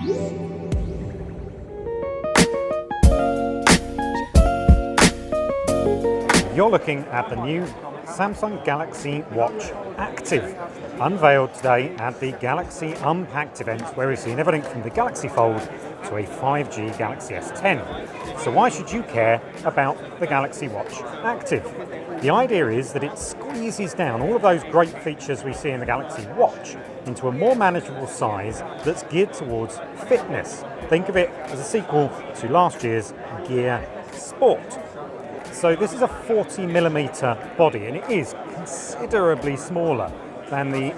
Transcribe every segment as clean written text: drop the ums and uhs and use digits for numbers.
You're looking at the new Samsung Galaxy Watch Active, unveiled today at the Galaxy Unpacked event, where we've seen everything from the Galaxy Fold to a 5G Galaxy S10. So why should you care about the Galaxy Watch Active? The idea is that it squeezes down all of those great features we see in the Galaxy Watch into a more manageable size that's geared towards fitness. Think of it as a sequel to last year's Gear Sport. So this is a 40mm body, and it is considerably smaller than the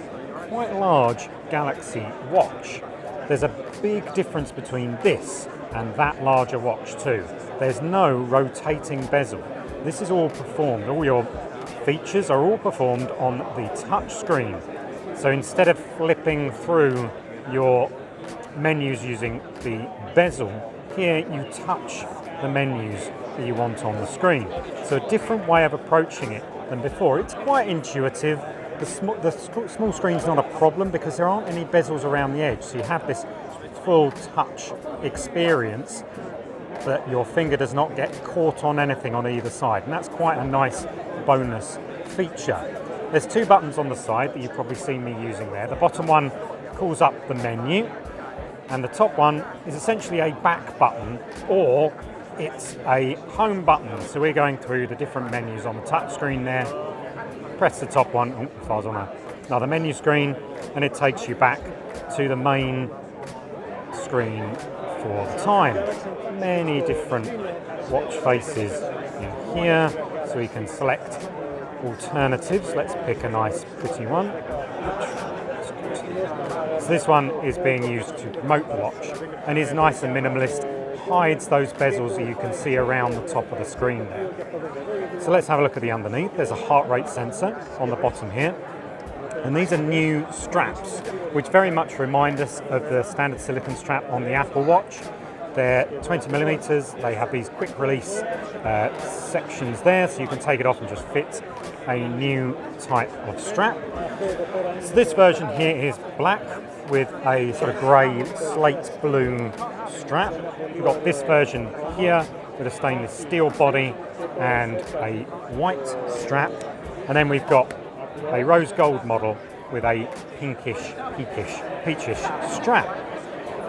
quite large Galaxy Watch. There's a big difference between this and that larger watch too. There's no rotating bezel. This is all performed, all your features are all performed on the touch screen. So instead of flipping through your menus using the bezel, here you touch the menus that you want on the screen. So a different way of approaching it than before. It's quite intuitive. The small screen's not a problem because there aren't any bezels around the edge, so you have this full touch experience, but your finger does not get caught on anything on either side, and that's quite a nice bonus feature. There's two buttons on the side that you've probably seen me using there. The bottom one calls up the menu, and the top one is essentially a back button, or it's a home button. So we're going through the different menus on the touch screen there. Press the top one, if I was on another menu screen, and it takes you back to the main screen for the time. Many different watch faces in here, so we can select alternatives. Let's pick a nice pretty one. So this one is being used to promote the watch and is nice and minimalist, hides those bezels that you can see around the top of the screen there. So let's have a look at the underneath. There's a heart rate sensor on the bottom here. And these are new straps, which very much remind us of the standard silicone strap on the Apple Watch. They're 20mm, they have these quick release sections there, so you can take it off and just fit a new type of strap. So this version here is black with a sort of grey slate blue strap. We've got this version here with a stainless steel body and a white strap, and then we've got a rose gold model with a pinkish, peachish strap.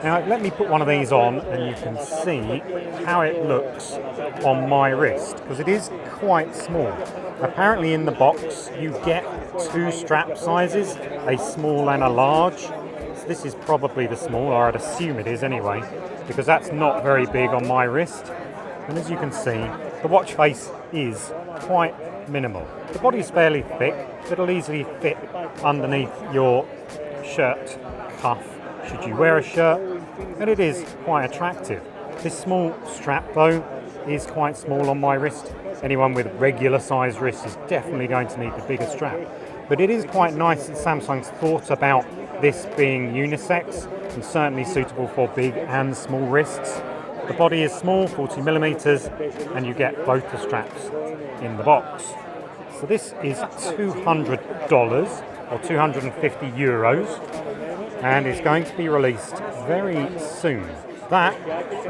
Now let me put one of these on and you can see how it looks on my wrist, because it is quite small. Apparently in the box you get two strap sizes, a small and a large. So this is probably the small, or I'd assume it is anyway, because that's not very big on my wrist. And as you can see, the watch face is quite minimal. The body is fairly thick, it'll easily fit underneath your shirt cuff should you wear a shirt, and it is quite attractive. This small strap though is quite small on my wrist. Anyone with regular size wrists is definitely going to need the bigger strap. But it is quite nice that Samsung's thought about this being unisex and certainly suitable for big and small wrists. The body is small, 40mm, and you get both the straps in the box. So this is $200 or 250 euros, and is going to be released very soon. That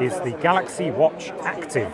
is the Galaxy Watch Active.